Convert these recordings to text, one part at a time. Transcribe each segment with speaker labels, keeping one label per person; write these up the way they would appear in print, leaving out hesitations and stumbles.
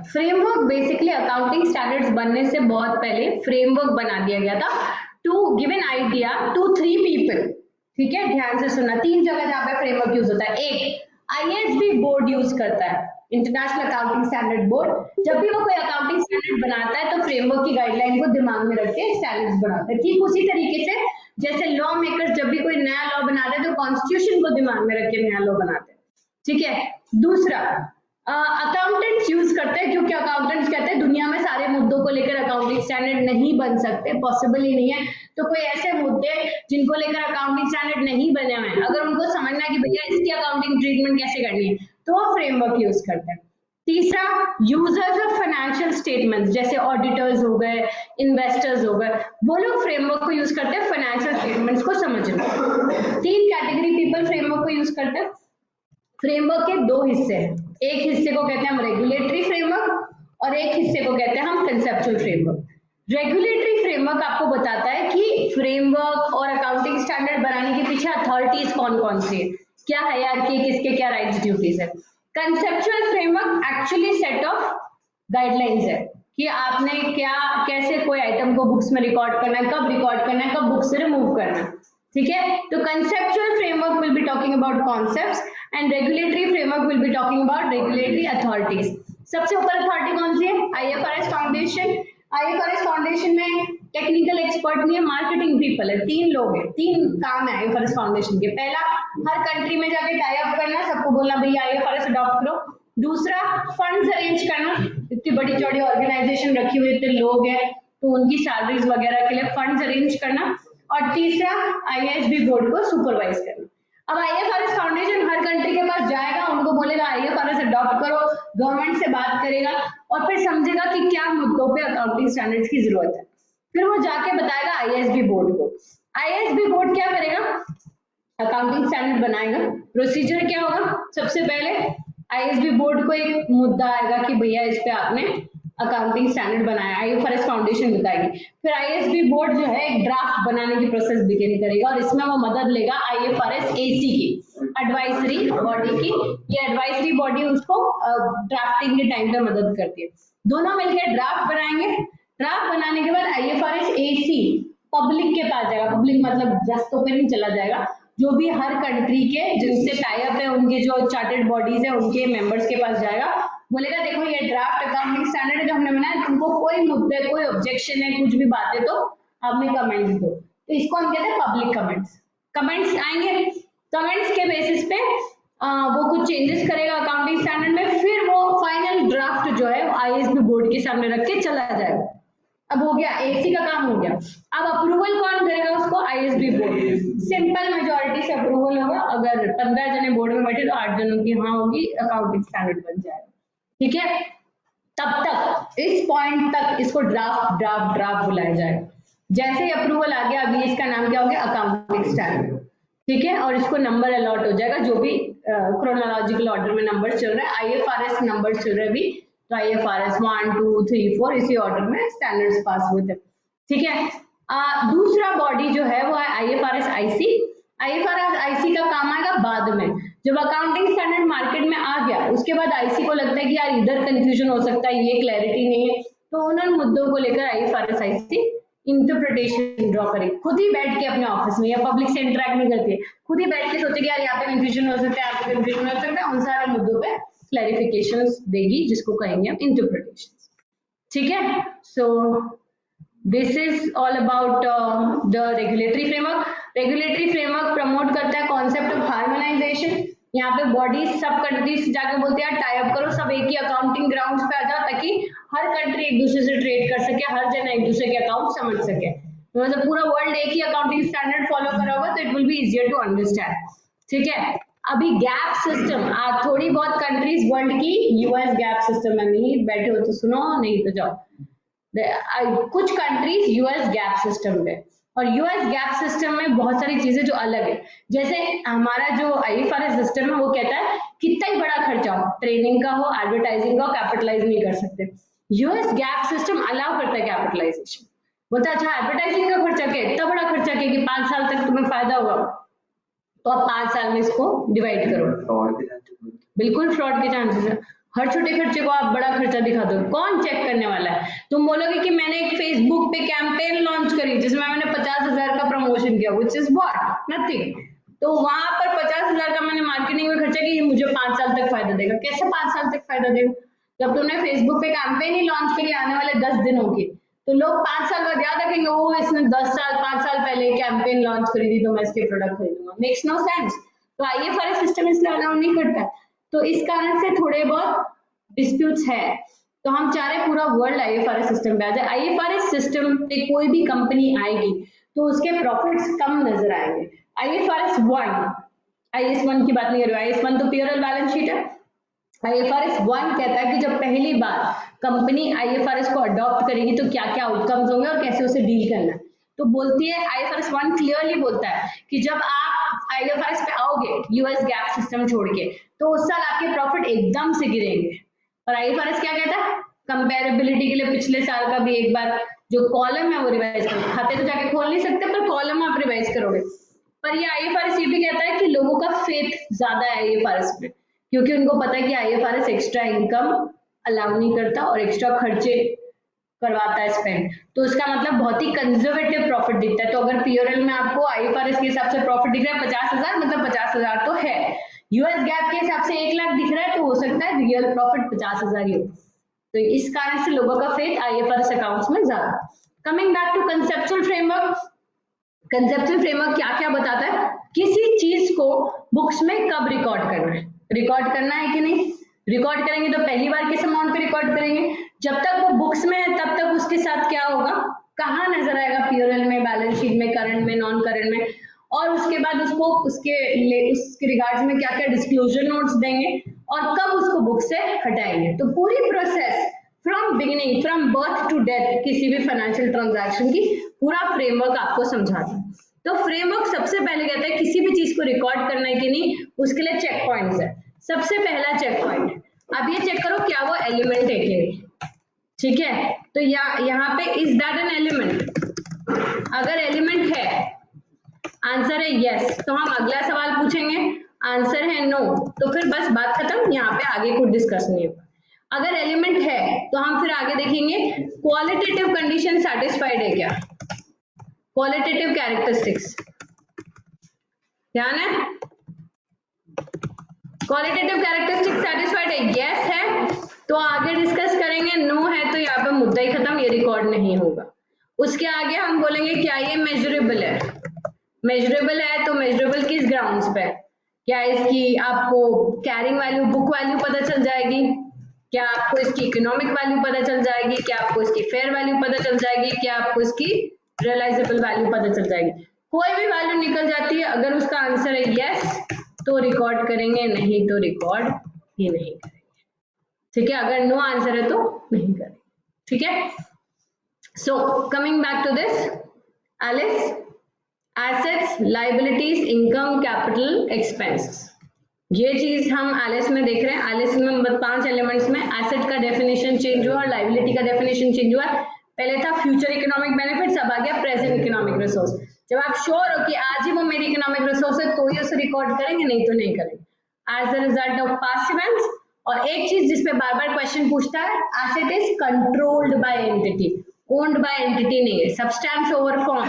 Speaker 1: Framework basically accounting standards बनने से बहुत पहले फ्रेमवर्क बना दिया गया था to give an idea to 3 people. ठीक है, ध्यान से सुनना, 3 जगह जहाँ पे फ्रेमवर्क यूज होता है। एक IASB बोर्ड यूज करता है, इंटरनेशनल अकाउंटिंग स्टैंडर्ड बोर्ड। जब भी वो कोई अकाउंटिंग स्टैंडर्ड बनाता है तो फ्रेमवर्क की गाइडलाइन को दिमाग में रख के स्टैंडर्ड्स बनाता है। ठीक उसी तरीके से जैसे लॉ मेकर्स जब भी कोई नया लॉ बनाते हैं तो कॉन्स्टिट्यूशन को दिमाग में रख के नया लॉ बनाते हैं। ठीक है, दूसरा अकाउंटेंट्स यूज करते हैं, क्योंकि अकाउंटेंट्स कहते हैं दुनिया में सारे मुद्दों को लेकर अकाउंटिंग स्टैंडर्ड नहीं बन सकते, पॉसिबल ही नहीं है। तो कोई ऐसे मुद्दे जिनको लेकर अकाउंटिंग स्टैंडर्ड नहीं बने हुए हैं, अगर उनको समझना है कि भैया इसकी अकाउंटिंग ट्रीटमेंट कैसे करनी है, तो वो फ्रेमवर्क यूज करते हैं। तीसरा, यूजर्स ऑफ फाइनेंशियल स्टेटमेंट्स जैसे ऑडिटर्स हो गए, इन्वेस्टर्स हो गए, वो लोग फ्रेमवर्क को यूज करते हैं फाइनेंशियल स्टेटमेंट्स को समझने। 3 कैटेगरी पीपल फ्रेमवर्क को यूज करते हैं। फ्रेमवर्क के 2 हिस्से हैं, एक हिस्से को कहते हैं हम रेगुलेटरी फ्रेमवर्क और एक हिस्से को कहते हैं हम कंसेप्चुअल फ्रेमवर्क। रेगुलेटरी फ्रेमवर्क आपको बताता है कि फ्रेमवर्क और अकाउंटिंग स्टैंडर्ड बनाने के पीछे अथॉरिटीज कौन कौन सी है, क्या हायरार्की, किसके क्या राइट्स ड्यूटीज है। Conceptual framework actually set of guidelines है कि आपने क्या कैसे कोई आइटम को बुक्स में रिकॉर्ड करना है, कब रिकॉर्ड करना है, कब बुक से रिमूव करना है। ठीक है, तो conceptual framework will be talking about concepts and regulatory framework will be talking about regulatory authorities. सबसे ऊपर अथॉरिटी कौन सी है? IFRS foundation. IFRS फाउंडेशन में टेक्निकल एक्सपर्ट नहीं है, मार्केटिंग पीपल है, 3 लोग हैं, 3 काम है IFRS फाउंडेशन के। पहला, हर कंट्री में जाके टाई अप करना, सबको बोलना भैया IFRS अडॉप्ट करो। दूसरा, फंड्स अरेंज करना, इतनी बड़ी चौड़ी ऑर्गेनाइजेशन रखी हुई, इतने लोग हैं तो उनकी सैलरीज वगैरह के लिए फंड्स अरेंज करना। और तीसरा, IASB बोर्ड को सुपरवाइज करना। अब IFRS फाउंडेशन हर कंट्री के पास जाएगा, उनको बोलेगा IFRS अडॉप्ट करो, गवर्नमेंट से बात करेगा और फिर समझेगा कि क्या मुद्दों पे अकाउंटिंग स्टैंडर्ड्स की जरूरत है, फिर वो जाके बताएगा IASB बोर्ड को। IASB बोर्ड क्या करेगा? अकाउंटिंग स्टैंडर्ड बनाएगा। प्रोसीजर क्या होगा? सबसे पहले IASB बोर्ड को एक मुद्दा आएगा कि भैया इस पे आपने अकाउंटिंग स्टैंडर्ड बनाया, IFRS फाउंडेशन बताएगी। फिर IASB बोर्ड जो है एक ड्राफ्ट बनाने की प्रोसेस बिगिन करेगा और इसमें वो मदद लेगा IFRS AC की, एडवाइजरी बॉडी की। ये एडवाइजरी बॉडी उसको ड्राफ्टिंग के टाइम पे मदद करती है। दोनों मिलकर ड्राफ्ट बनाएंगे। ड्राफ्ट बनाने के बाद IFRS AC पब्लिक के पास जाएगा। पब्लिक मतलब दस्तों पे नहीं चला जाएगा, जो भी हर कंट्री के जिनसे टाई अप है, उनके जो चार्टेड बॉडीज है, उनके मेंबर्स के पास जाएगा, बोलेगा देखो ये ड्राफ्ट अकाउंटिंग स्टैंडर्ड जो हमने बनाया, तुमको कोई मुद्दे, कोई ऑब्जेक्शन है, कुछ भी बातें तो हमें कमेंट्स दो। तो इसको हम कहते हैं पब्लिक कमेंट्स। कमेंट्स आएंगे, कमेंट्स के बेसिस पे वो कुछ चेंजेस करेगा अकाउंटिंग स्टैंडर्ड में, फिर वो फाइनल ड्राफ्ट जो है IASB बोर्ड के सामने रख के चला जाएगा। अब हो गया, AC का काम हो गया। अब अप्रूवल कौन करेगा उसको? IASB board. सिंपल मेजोरिटी से अप्रूवल होगा। अगर 15 जने बोर्ड में बैठे तो 8 जनों की हाँ होगी, अकाउंटिंग स्टैंडर्ड बन जाएगा। ठीक है, तब तक इस पॉइंट तक इसको ड्राफ्ट ड्राफ्ट ड्राफ्ट बुलाया जाएगा। जैसे ही अप्रूवल आ गया, अभी इसका नाम क्या हो गया? Accounting standard. ठीक है, और इसको नंबर अलॉट हो जाएगा, जो भी क्रोनोलॉजिकल ऑर्डर में नंबर चल रहा है। IFRS नंबर चल रहा है अभी, तो IFRS 1 2 3 4 इसी ऑर्डर में स्टैंडर्ड्स पास हुए थे। ठीक है, दूसरा बॉडी जो है वो है IFRS IC। IFRS IC का काम आएगा बाद में, जब अकाउंटिंग स्टैंडर्ड मार्केट में आ गया उसके बाद IC को लगता है कि यार इधर कंफ्यूजन हो सकता है, ये क्लैरिटी नहीं है, तो उन मुद्दों को लेकर IFRS IC इंटरप्रिटेशन ड्रॉ करे, खुद ही बैठ के अपने ऑफिस में, या पब्लिक से इंटरेक्ट नहीं करती, खुद ही बैठ के सोचे कि यार यहाँ पे कंफ्यूजन हो सकता है, यहाँ पे कंफ्यूजन हो सकता है, उन सारे मुद्दों पे क्लैरिफिकेशंस देगी, जिसको कहेंगे हम इंटरप्रिटेशन। ठीक है, so this is all about the regulatory framework. Regulatory framework promote करता है कॉन्सेप्ट ऑफ हार्मोनाइजेशन। यहाँ पे बॉडीज सब कंट्रीज जाके बोलते हैं टाई अप करो, सब एक ही अकाउंटिंग ग्राउंड्स पे आ जाओ, ताकि हर कंट्री एक दूसरे से ट्रेड कर सके, हर जना एक दूसरे के अकाउंट समझ सके। मतलब पूरा वर्ल्ड एक ही अकाउंटिंग स्टैंडर्ड फॉलो करा होगा तो it will be easier to understand. ठीक है, अभी गैप सिस्टम, थोड़ी बहुत कंट्रीज वर्ल्ड की US गैप सिस्टम में, नहीं बैठे हो तो सुनो, नहीं तो जाओ। कुछ कंट्रीज US गैप सिस्टम पे, और US गैप सिस्टम में बहुत सारी चीजें जो अलग है। जैसे हमारा जो IFRS सिस्टम है वो कहता है कितना ही बड़ा खर्चा हो, ट्रेनिंग का हो, एडवर्टाइजिंग का हो, कैपिटलाइज नहीं कर सकते। US गैप सिस्टम अलाउ करता है कैपिटलाइजेशन, बोलता है अच्छा एडवर्टाइजिंग का खर्चा क्या, इतना बड़ा खर्चा क्या कि 5 साल तक तुम्हें फायदा होगा, तो आप 5 साल में इसको डिवाइड करो। बिल्कुल फ्रॉड के चांसेस है। हर छोटे खर्चे को आप बड़ा खर्चा दिखा दो, कौन चेक करने वाला है? तुम बोलोगे कि मैंने एक फेसबुक पे कैंपेन लॉन्च करी जिसमें मैंने 50,000 का प्रमोशन किया, विच इज व्हाट, नथिंग। तो वहां पर 50,000 का मैंने मार्केटिंग में खर्चा किया, मुझे 5 साल तक फायदा देगा। कैसे 5 साल तक फायदा देगा? जब तुमने फेसबुक पे कैंपेन ही लॉन्च करी आने वाले 10 दिनों की, तो लोग 5 साल बाद याद रखेंगे, वो इसने 5 साल पहले कैंपेन लॉन्च करी थी तो मैं इसके प्रोडक्ट खरीदूंगा। Makes no sense. तो आईएफआरएस सिस्टम इसलिए अलाउ नहीं करता। तो इस कारण से थोड़े बहुत डिस्प्यूट्स है। तो हम चाह रहे पूरा वर्ल्ड आईएफआरएस सिस्टम पे आ जाए। आईएफआरएस सिस्टम पे कोई भी कंपनी आएगी तो उसके प्रॉफिट्स कम नजर आएंगे। आईएफआरएस 1, आईएस 1 की बात नहीं कर रही, आईएस 1 तो पीओरएल बैलेंस शीट है। आईएफआरएस 1 कहता है कि जब पहली बार कंपनी आईएफआरएस को अडॉप्ट करेगी तो क्या क्या आउटकम्स होंगे और कैसे उसे डील करना है। तो बोलती है आईएफआरएस 1 क्लियरली बोलता है कि जब आप आईएफआरएस पे आओगे यूएस गैप सिस्टम छोड़ के, तो उस साल आपके प्रॉफिट एकदम से गिरेंगे। और आईएफआरएस क्या कहता है? कंपेरेबिलिटी के लिए पिछले साल का भी एक बार जो कॉलम है वो रिवाइज करो। खाते तो जाके खोल नहीं सकते पर कॉलम आप रिवाइज करोगे। पर ये आईएफआरएस ये भी कहता है कि लोगों का फेथ ज्यादा है आईएफआरएस में, क्योंकि उनको पता है कि आईएफआरएस एक्स्ट्रा इनकम अलाउ नहीं करता और एक्स्ट्रा खर्चे करवाता है स्पेंड। तो उसका मतलब बहुत ही कंजर्वेटिव प्रॉफिट दिखता है। तो अगर पीओरएल में आपको आईएफआरएस के हिसाब से प्रॉफिट दिख रहा है 50,000, मतलब 50,000 तो है। यूएस गैप के हिसाब से 1 लाख दिख रहा है तो हो सकता है रियल प्रॉफिट 50,000 ही हो। तो इस कारण से लोगों का फेथ आईएफआरएस अकाउंट्स में ज्यादा। Coming back to conceptual framework, conceptual framework क्या क्या बताता है? किसी चीज को बुक्स में कब रिकॉर्ड करना है, रिकॉर्ड करना है कि नहीं। रिकॉर्ड करेंगे तो पहली बार किस अमाउंट पे रिकॉर्ड करेंगे? जब तक वो बुक्स में है तब तक उसके साथ क्या होगा, कहाँ नजर आएगा, पीओरएल में, बैलेंस शीट में, करंट में, नॉन करंट में। और उसके बाद उसको उसके रिगार्ड्स में क्या क्या डिस्क्लोजर नोट्स देंगे और कब उसको बुक से हटाएंगे। तो पूरी process from beginning, from birth to death किसी भी फाइनेंशियल ट्रांजैक्शन की पूरा फ्रेमवर्क आपको समझाता है। तो फ्रेमवर्क सबसे पहले कहता है किसी भी चीज को रिकॉर्ड करना है कि नहीं, उसके लिए चेक पॉइंट्स है। सबसे पहला चेक पॉइंट, अब ये चेक करो क्या वो एलिमेंट है कि नहीं, ठीक है। तो यहाँ पे इज दैट एन एलिमेंट, अगर एलिमेंट है, आंसर है यस, तो हम अगला सवाल पूछेंगे, आंसर है नो, तो फिर बस बात खत्म, यहाँ पे आगे कुछ डिस्कस नहीं होगा। अगर एलिमेंट है तो हम फिर आगे देखेंगे क्वालिटेटिव कंडीशन सेटिस्फाइड है क्या, क्वालिटेटिव कैरेक्टरिस्टिक्स, ध्यान है, क्वालिटेटिव कैरेक्टरिस्टिक सेटिस्फाइड है, यस है तो आगे डिस्कस करेंगे, नो है तो यहाँ पे मुद्दा ही खत्म, ये रिकॉर्ड नहीं होगा। उसके आगे हम बोलेंगे क्या ये मेजरेबल है, मेजरेबल है तो मेजरेबल किस ग्राउंड्स पे, क्या इसकी आपको कैरिंग वैल्यू, बुक वैल्यू पता चल जाएगी, क्या आपको इसकी इकोनॉमिक वैल्यू पता चल जाएगी, क्या आपको इसकी फेयर वैल्यू पता चल जाएगी, क्या आपको इसकी रियलाइजेबल वैल्यू पता चल जाएगी। कोई भी वैल्यू निकल जाती है, अगर उसका आंसर है यस तो रिकॉर्ड करेंगे, नहीं तो रिकॉर्ड ही नहीं करेंगे, ठीक है। अगर नो आंसर है तो नहीं करेंगे, ठीक है। So coming back to this, ALICE, assets, liabilities, income, capital, expenses, ये चीज हम एलिस में देख रहे हैं। एलिस में 5 एलिमेंट्स में एसेट का डेफिनेशन चेंज हुआ और लायबिलिटी का डेफिनेशन चेंज हुआ। पहले था फ्यूचर इकोनॉमिक बेनिफिट्स, अब आ गया प्रेजेंट इकोनॉमिक रिसोर्स। जब आप श्योर हो कि आज ही वो मेरी इकोनॉमिक रिसोर्स है तो ही उसे रिकॉर्ड करेंगे, नहीं तो नहीं करेंगे as the result of past events. और एक चीज जिसपे बार बार क्वेश्चन पूछता है, asset is controlled by entity, owned by entity नहीं है, सब्सटेंस ओवर फॉर्म,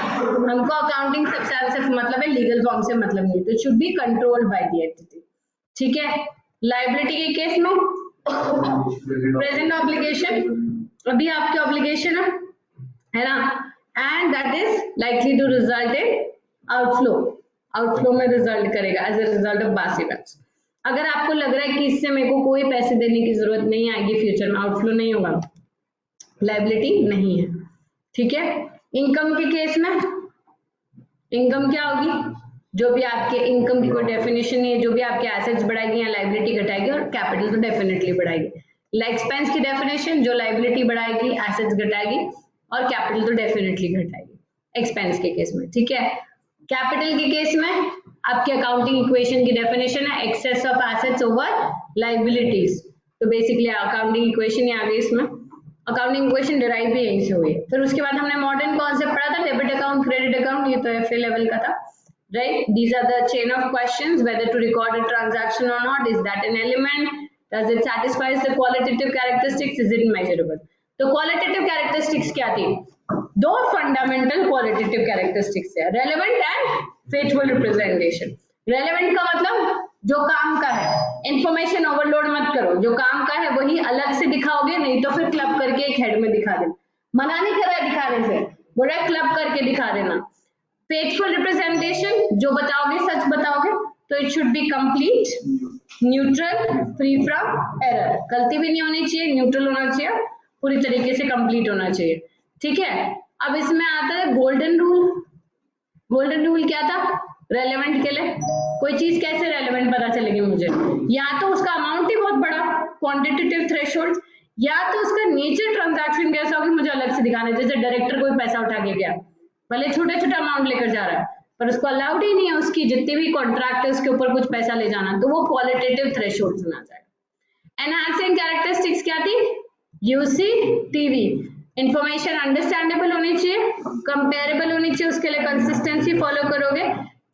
Speaker 1: हमको अकाउंटिंग सब्सटेंस से मतलब है, लीगल फॉर्म से मतलब नहीं, तो it should be controlled by the entity, ठीक है। लायबिलिटी के केस में प्रेजेंट ऑब्लिगेशन, अभी आपकी ऑब्लिगेशन है ना, and that is likely to result in outflow, outflow में रिजल्ट करेगा as a result of past events. अगर आपको लग रहा है कि इससे मेरे को कोई पैसे देने की जरूरत नहीं आएगी, फ्यूचर में आउटफ्लो नहीं होगा, लायबिलिटी नहीं है, ठीक है। इनकम के केस में इनकम क्या होगी, जो भी आपके इनकम की कोई डेफिनेशन नहीं है, जो भी आपके एसेट्स बढ़ाएगी या लायबिलिटी घटाएगी, और कैपिटल तो डेफिनेटली बढ़ाएगी। एक्सपेंस की डेफिनेशन, जो लायबिलिटी बढ़ाएगी एसेट्स घटाएगी और कैपिटल तो डेफिनेटली घटाएगी एक्सपेंस के केस में, ठीक है। कैपिटल के केस में आपकी अकाउंटिंग इक्वेशन की डेफिनेशन है excess of assets over liabilities, तो बेसिकली अकाउंटिंग इक्वेशन आ गई इसमें, अकाउंटिंग इक्वेशन डिराइव भी यहीं से हुई। फिर उसके बाद हमने मॉडर्न कॉन्सेप्ट पढ़ा था, डेबिट अकाउंट, क्रेडिट अकाउंट, ये तो एफए लेवल का था, right? These are the chain of questions, whether to record a transaction or not, is that an element, Does it satisfies the qualitative characteristics? Is it measurable? तो qualitative characteristics क्या थी? दो fundamental qualitative characteristics है, relevant and faithful representation. Relevant का मतलब जो काम का है, information overload मत करो, जो काम का है वही अलग से दिखाओगे, नहीं तो फिर क्लब करके एक हेड में दिखा देना, मना नहीं कर रहा है दिखाने से, बोल रहा है क्लब करके दिखा देना. Faithful representation, जो बताओगे सच बताओगे, तो it should be complete, neutral, free from error. गलती भी नहीं होनी चाहिए, न्यूट्रल होना चाहिए, पूरी तरीके से कंप्लीट होना चाहिए. ठीक है, अब इसमें आता है गोल्डन रूल. गोल्डन रूल क्या था? रेलेवेंट के लिए कोई चीज कैसे रेलेवेंट पता चलेगी मुझे? या तो उसका अमाउंट ही बहुत बड़ा, क्वांटिटेटिव थ्रेशोल्ड, या तो उसका नेचर ट्रांजैक्शन कैसा होगी मुझे अलग से दिखाना है. जैसे डायरेक्टर कोई पैसा उठा के गया, भले छोटा छोटा अमाउंट लेकर जा रहा है, पर उसको अलाउड ही नहीं है उसकी जितने भी कॉन्ट्रैक्ट है उसके ऊपर कुछ पैसा ले जाना, तो वो क्वालिटेटिव थ्रेशोल्ड में आ जाएगा. एनहांसिंग कैरेक्टरिस्टिक्स क्या थी? यूसी टीवी, इंफॉर्मेशन अंडरस्टैंडेबल होनी चाहिए, कंपेरेबल होनी चाहिए, उसके लिए कंसिस्टेंसी फॉलो करोगे,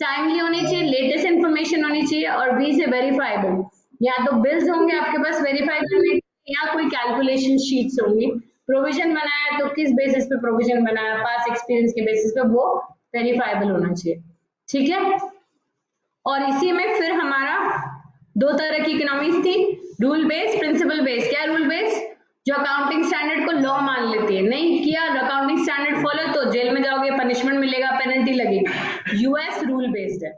Speaker 1: टाइमली होनी चाहिए, लेटेस्ट इंफॉर्मेशन होनी चाहिए, और बी से वेरीफाइबल. या तो बिल्स होंगे आपके पास वेरीफाई करने, या कोई कैलकुलेशन शीट्स होंगी. प्रोविजन बनाया तो किस बेसिस पे प्रोविजन बनाया, पास एक्सपीरियंस के बेसिस पे, वो वेरीफाइबल होना चाहिए. ठीक है, और इसी में फिर हमारा दो तरह की इकोनॉमिक्स थी, रूल बेस्ड, प्रिंसिपल बेस्ड. क्या रूल बेस्ड? जो अकाउंटिंग स्टैंडर्ड को लॉ मान लेती है, नहीं किया अकाउंटिंग स्टैंडर्ड फॉलो तो जेल में जाओगे, पनिशमेंट मिलेगा, पेनल्टी लगेगी. यूएस रूल बेस्ड है.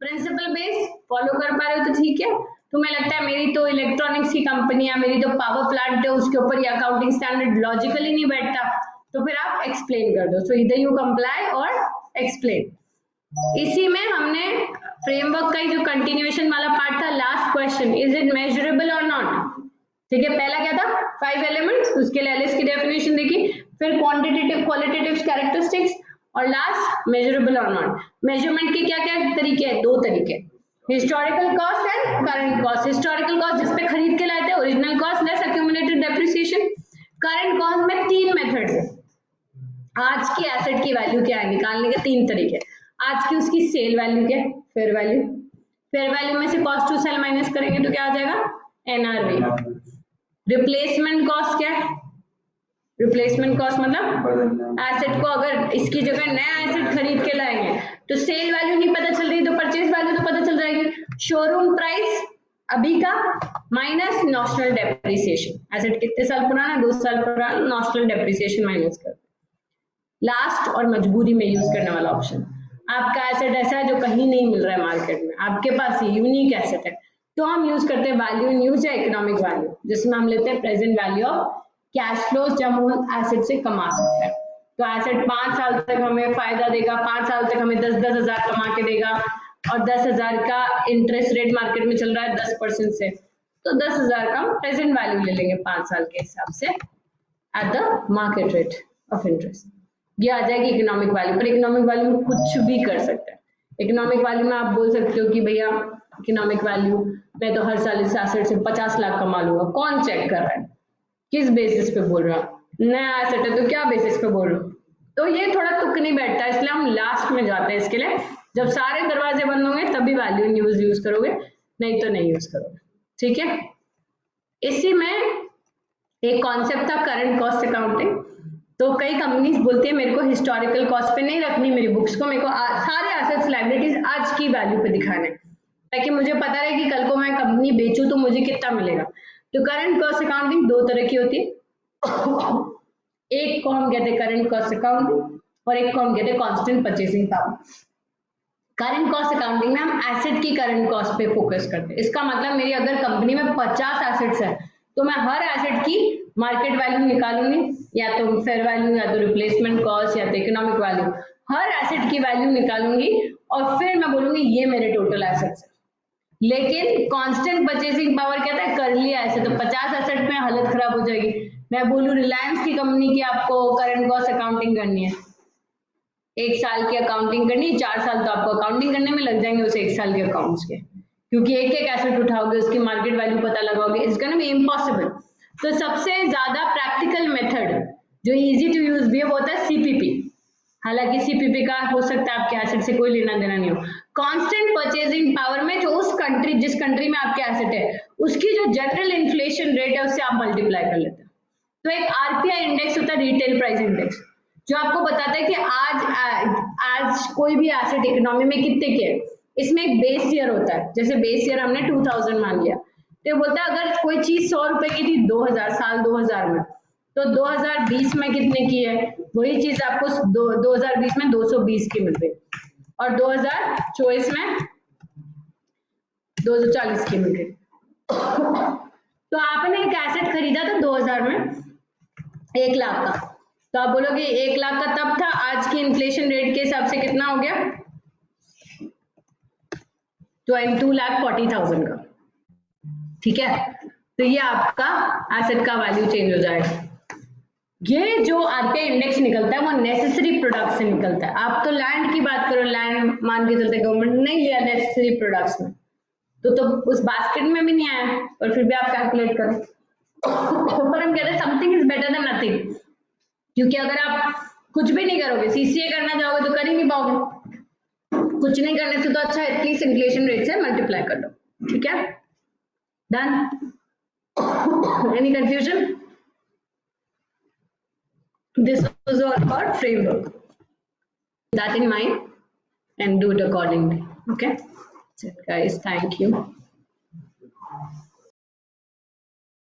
Speaker 1: प्रिंसिपल बेस्ड फॉलो कर पा रहे हो तो ठीक है. तुम्हें लगता है मेरी तो इलेक्ट्रॉनिक्स की कंपनी है, मेरी तो पावर प्लांट है, उसके ऊपर ये अकाउंटिंग स्टैंडर्ड लॉजिकली नहीं बैठता, तो फिर आप एक्सप्लेन कर दो. सो इधर यू कंप्लाई और एक्सप्लेन. इसी में हमने फ्रेमवर्क का ही जो कंटिन्यूएशन वाला पार्ट था, last question, is it measurable और नॉट. ठीक है, पहला क्या था? 5 एलिमेंट्स, उसके लिए एलिस की डेफिनेशन देखी, फिर क्वांटिटेटिव क्वालिटेटिव कैरेक्टरिस्टिक्स, और लास्ट मेजरेबल और नॉट. मेजरमेंट के क्या क्या तरीके हैं? दो तरीके, historical cost and current cost. Historical cost जिसपे खरीद के लाए थे, original cost less accumulated depreciation. Current cost में 3 मेथड्स है. आज की एसेट की वैल्यू क्या है निकालने के 3 तरीके. आज की उसकी सेल वैल्यू क्या है? Fair value. फेयर वैल्यू में से कॉस्ट टू सेल माइनस करेंगे तो क्या आ जाएगा? एनआरवी. रिप्लेसमेंट कॉस्ट क्या है? रिप्लेसमेंट कॉस्ट मतलब एसेट को अगर इसकी जगह नया एसेट खरीद के लाएंगे तो सेल वैल्यू नहीं पता चल रही तो परचेज वैल्यू तो पता चल जाएगी. शोरूम प्राइस अभी का माइनस नॉशनल डेप्रिसिएशन. एसेट कितने साल पुराना? 2 साल पुराना, नॉशनल डेप्रिसिएशन माइनस कर. लास्ट और मजबूरी में यूज करने वाला ऑप्शन, आपका एसेट ऐसा है जो कहीं नहीं मिल रहा है मार्केट में, आपके पास ये यूनिक एसेट है, तो हम यूज करते हैं वैल्यू इन यूज या इकोनॉमिक वैल्यू, जिसमें हम लेते हैं present value of cash flows जब हम एसेट से कमा सकते हैं. तो एसेट 5 साल तक हमें फायदा देगा, 5 साल तक हमें 10-10 हजार कमा के देगा, और 10,000 का इंटरेस्ट रेट मार्केट में चल रहा है 10% से, तो 10,000 का हम प्रेजेंट वैल्यू ले लेंगे 5 साल के हिसाब से at the market rate of interest. ये आ जाएगी इकोनॉमिक वैल्यू. पर इकोनॉमिक वैल्यू में कुछ भी कर सकते हैं. इकोनॉमिक वैल्यू में आप बोल सकते हो कि भैया इकोनॉमिक वैल्यू मैं तो हर साल इस एसेट से 50 लाख कमा लूंगा. कौन चेक कर रहा है? किस बेसिस पे बोल रहा है? नया एसेट है तो क्या बेसिस पे बोल रहा हूँ? तो ये थोड़ा तुक नहीं बैठता, इसलिए हम लास्ट में जाते हैं इसके लिए. जब सारे दरवाजे बंद होंगे तभी वैल्यू इन यूज यूज करोगे, नहीं तो नहीं यूज करोगे. ठीक है, इसी में एक कॉन्सेप्ट था करंट कॉस्ट अकाउंटिंग. तो कई कंपनीज बोलती है मेरे को हिस्टोरिकल कॉस्ट पे नहीं रखनी मेरी बुक्स को, मेरे को सारे एसेट्स लायबिलिटीज आज की वैल्यू पे दिखाने, ताकि मुझे पता रहे कि कल को मैं कंपनी बेचूं तो मुझे कितना मिलेगा. तो करंट कॉस्ट अकाउंटिंग 2 तरह की होती है. एक को हम कहते हैं करंट कॉस्ट अकाउंटिंग और एक को हम कहते हैं constant purchasing power. Current cost accounting में हम एसेट की करंट कॉस्ट पे फोकस करते हैं. इसका मतलब मेरी अगर कंपनी में 50 एसेट्स है तो मैं हर एसेट की मार्केट वैल्यू निकालूंगी, या तो फेयर वैल्यू, या तो रिप्लेसमेंट कॉस्ट, या तो इकोनॉमिक वैल्यू. हर एसेट की वैल्यू निकालूंगी और फिर मैं बोलूंगी ये मेरे टोटल एसेट्स है. लेकिन कांस्टेंट परचेसिंग पावर कहता है कर लिया ऐसे तो 50 एसेट में हालत खराब हो जाएगी. मैं बोलूं रिलायंस की कंपनी की आपको करंट कॉस्ट अकाउंटिंग करनी है, 1 साल की अकाउंटिंग करनी, 4 साल तो आपको अकाउंटिंग करने में लग जाएंगे उस 1 साल के अकाउंट्स के, क्योंकि एक एक एसेट उठाओगे उसकी मार्केट वैल्यू पता लगाओगे. It's gonna be impossible. तो सबसे ज्यादा प्रैक्टिकल मेथड जो इजी टू यूज भी है वो होता है सीपीपी. हालांकि सीपीपी का हो सकता है आपके एसेट से कोई लेना देना नहीं हो। कांस्टेंट परचेजिंग पावर में जो उस कंट्री, जिस कंट्री में आपके एसेट है, उसकी जो जनरल इन्फ्लेशन रेट है उससे आप मल्टीप्लाई कर लेते हैं। तो एक आरपीआई इंडेक्स होता है, रिटेल प्राइस इंडेक्स, जो आपको बताता है कि आज कोई भी एसेट इकोनॉमी में कितने के है। इसमें एक बेस ईयर होता है, जैसे बेस ईयर हमने 2000 मान लिया, तो बोलता है अगर कोई चीज 100 रुपए की थी 2000 साल 2000 में, तो 2020 में कितने की है, वही चीज आपको 2020 में 220 की मिल रही, और 2024 में 240 की मिल रही। तो आपने एक एसेट खरीदा था 2000 में 1 लाख का, तो आप बोलोगे 1 लाख का तब था, आज की इन्फ्लेशन रेट के हिसाब से कितना हो गया, 2,40,000 का। ठीक है, तो ये आपका एसेट का वैल्यू चेंज हो जाएगा। ये जो आरपीआई इंडेक्स निकलता है वो नेसेसरी प्रोडक्ट से निकलता है। आप तो लैंड की बात करो, लैंड मान के चलते गवर्नमेंट नहीं लिया नेसेसरी प्रोडक्ट्स में, तो उस बास्केट में भी नहीं आया, और फिर भी आप कैलकुलेट करो। पर हम कहते हैं something is better than nothing, क्योंकि अगर आप कुछ भी नहीं करोगे, सीसीए करना चाहोगे तो कर ही नहीं पाओगे, कुछ नहीं करने से तो अच्छा एटलीस्ट इन्फ्लेशन रेट से मल्टीप्लाई कर लो। ठीक है, done. Any confusion? This was all about framework. Keep that in mind and do it accordingly. Okay, so guys, thank you.